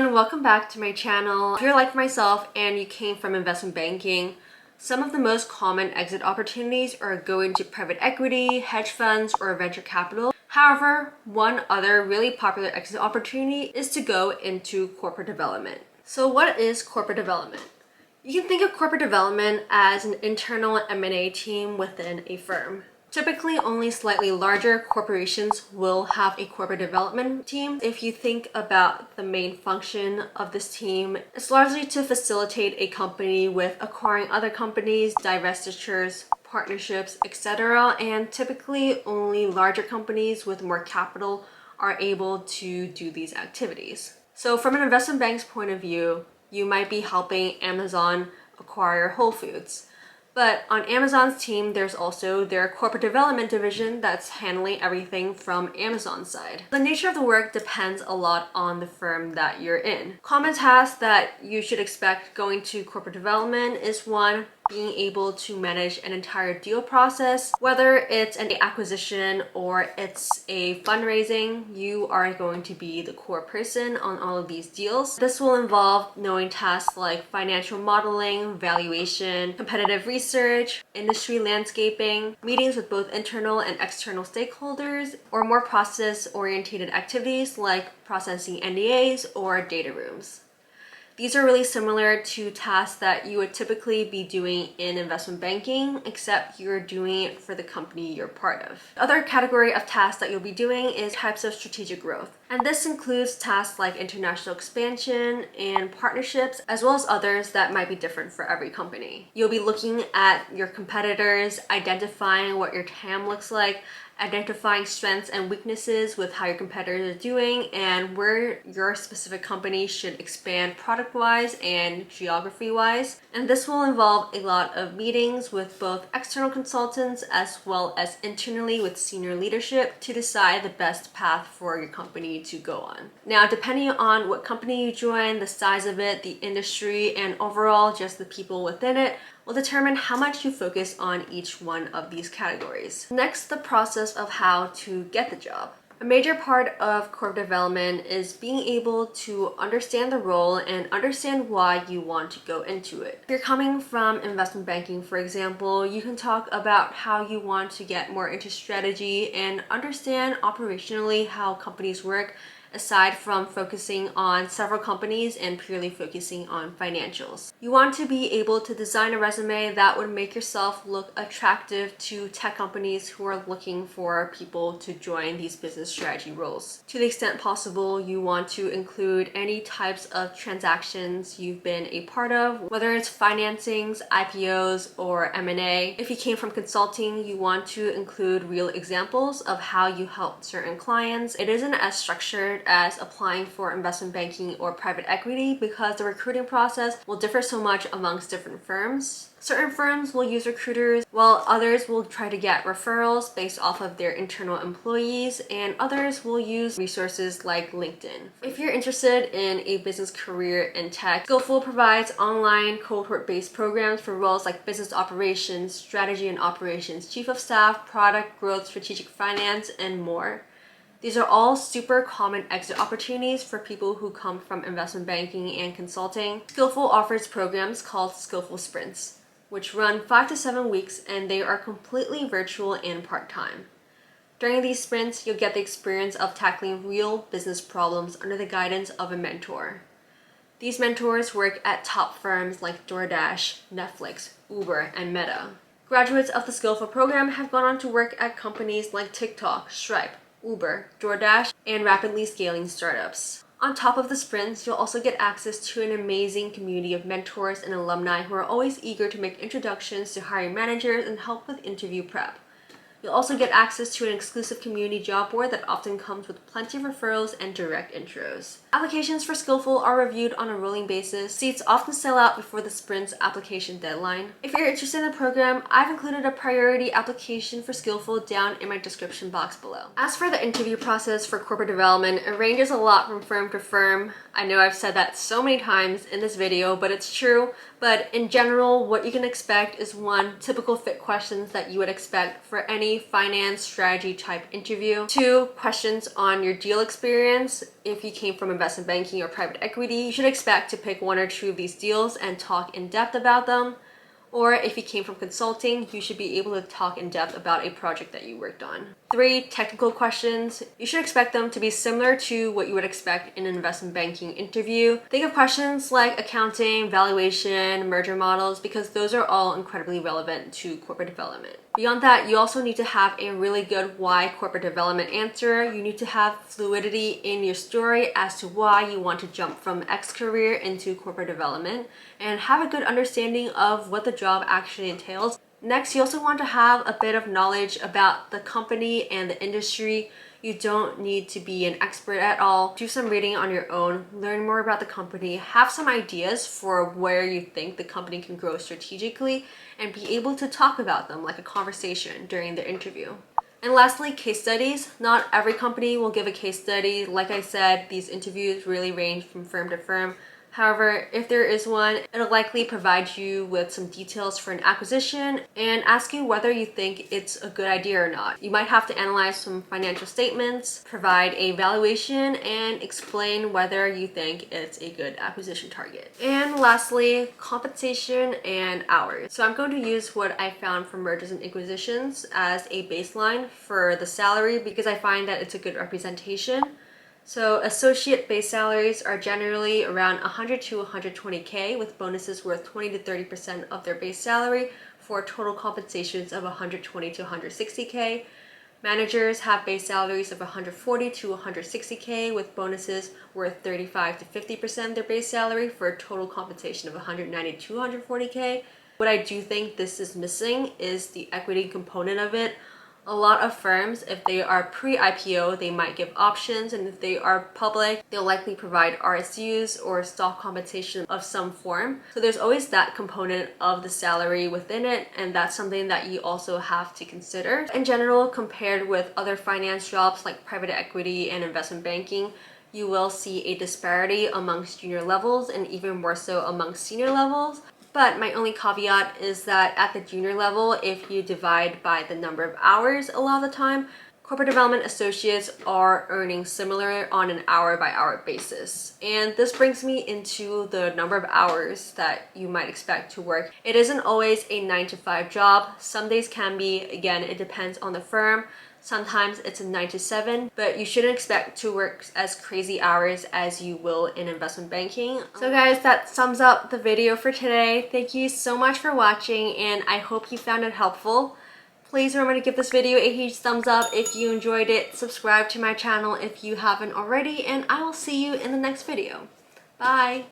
everyone, welcome back to my channel. If you're like myself and you came from investment banking, some of the most common exit opportunities are going to private equity, hedge funds, or venture capital. However, one other really popular exit opportunity is to go into corporate development. So what is corporate development? You can think of corporate development as an internal M&A team within a firm. Typically, only slightly larger corporations will have a corporate development team. If you think about the main function of this team, it's largely to facilitate a company with acquiring other companies, divestitures, partnerships, etc. And typically, only larger companies with more capital are able to do these activities. So from an investment bank's point of view, you might be helping Amazon acquire Whole Foods. But on Amazon's team, there's also their corporate development division that's handling everything from Amazon's side. The nature of the work depends a lot on the firm that you're in. Common tasks that you should expect going to corporate development is one, being able to manage an entire deal process. Whether it's an acquisition or it's a fundraising, you are going to be the core person on all of these deals. This will involve knowing tasks like financial modeling, valuation, competitive research, industry landscaping, meetings with both internal and external stakeholders, or more process-oriented activities like processing NDAs or data rooms. These are really similar to tasks that you would typically be doing in investment banking, except you're doing it for the company you're part of. The other category of tasks that you'll be doing is types of strategic growth. And this includes tasks like international expansion and partnerships, as well as others that might be different for every company. You'll be looking at your competitors, identifying what your TAM looks like, identifying strengths and weaknesses with how your competitors are doing and where your specific company should expand product-wise and geography-wise. And this will involve a lot of meetings with both external consultants as well as internally with senior leadership to decide the best path for your company to go on. Now, depending on what company you join, the size of it, the industry, and overall just the people within it, will determine how much you focus on each one of these categories. Next, the process of how to get the job. A major part of corporate development is being able to understand the role and understand why you want to go into it. If you're coming from investment banking, for example, you can talk about how you want to get more into strategy and understand operationally how companies work, aside from focusing on several companies and purely focusing on financials. You want to be able to design a resume that would make yourself look attractive to tech companies who are looking for people to join these business strategy roles. To the extent possible, you want to include any types of transactions you've been a part of, whether it's financings, IPOs, or M&A. If you came from consulting, you want to include real examples of how you helped certain clients. It isn't as structured as applying for investment banking or private equity because the recruiting process will differ so much amongst different firms. Certain firms will use recruiters, while others will try to get referrals based off of their internal employees, and others will use resources like LinkedIn. If you're interested in a business career in tech, Skillful provides online cohort-based programs for roles like business operations, strategy and operations, chief of staff, product growth, strategic finance, and more. These are all super common exit opportunities for people who come from investment banking and consulting. Skillful offers programs called Skillful Sprints, which run 5 to 7 weeks, and they are completely virtual and part-time. During these sprints, you'll get the experience of tackling real business problems under the guidance of a mentor. These mentors work at top firms like DoorDash, Netflix, Uber, and Meta. Graduates of the Skillful program have gone on to work at companies like TikTok, Stripe, Uber, DoorDash, and rapidly scaling startups. On top of the sprints, you'll also get access to an amazing community of mentors and alumni who are always eager to make introductions to hiring managers and help with interview prep. You'll also get access to an exclusive community job board that often comes with plenty of referrals and direct intros. Applications for Skillful are reviewed on a rolling basis. Seats often sell out before the sprint's application deadline. If you're interested in the program, I've included a priority application for Skillful down in my description box below. As for the interview process for corporate development, it ranges a lot from firm to firm. I know I've said that so many times in this video, but it's true. But in general, what you can expect is one, typical fit questions that you would expect for any money, finance, strategy type interview. 2, questions on your deal experience. If you came from investment banking or private equity, you should expect to pick 1 or 2 of these deals and talk in depth about them. Or if you came from consulting, you should be able to talk in depth about a project that you worked on. 3, technical questions. You should expect them to be similar to what you would expect in an investment banking interview. Think of questions like accounting, valuation, merger models, because those are all incredibly relevant to corporate development. Beyond that, you also need to have a really good why corporate development answer. You need to have fluidity in your story as to why you want to jump from X career into corporate development, and have a good understanding of what the job actually entails. Next, you also want to have a bit of knowledge about the company and the industry. You don't need to be an expert at all. Do some reading on your own, learn more about the company, have some ideas for where you think the company can grow strategically, and be able to talk about them like a conversation during the interview. And lastly, case studies. Not every company will give a case study. Like I said, these interviews really range from firm to firm. However, if there is one, it'll likely provide you with some details for an acquisition and ask you whether you think it's a good idea or not. You might have to analyze some financial statements, provide a valuation, and explain whether you think it's a good acquisition target. And lastly, compensation and hours. So I'm going to use what I found from mergers and acquisitions as a baseline for the salary because I find that it's a good representation. So associate base salaries are generally around 100 to 120K with bonuses worth 20 to 30% of their base salary for total compensations of 120 to 160K. Managers have base salaries of 140 to 160K with bonuses worth 35 to 50% of their base salary for a total compensation of 190 to 240K. What I do think this is missing is the equity component of it. A lot of firms, if they are pre-IPO, they might give options, and if they are public, they'll likely provide RSUs or stock compensation of some form. So there's always that component of the salary within it, and that's something that you also have to consider. In general, compared with other finance jobs like private equity and investment banking, you will see a disparity amongst junior levels and even more so amongst senior levels. But my only caveat is that at the junior level, if you divide by the number of hours a lot of the time, corporate development associates are earning similar on an hour-by-hour basis. And this brings me into the number of hours that you might expect to work. It isn't always a 9-to-5 job. Some days can be, again, it depends on the firm. Sometimes it's a 9 to 7, but you shouldn't expect to work as crazy hours as you will in investment banking. So guys, that sums up the video for today. Thank you so much for watching, and I hope you found it helpful. Please remember to give this video a huge thumbs up if you enjoyed it. Subscribe to my channel if you haven't already, and I will see you in the next video. Bye!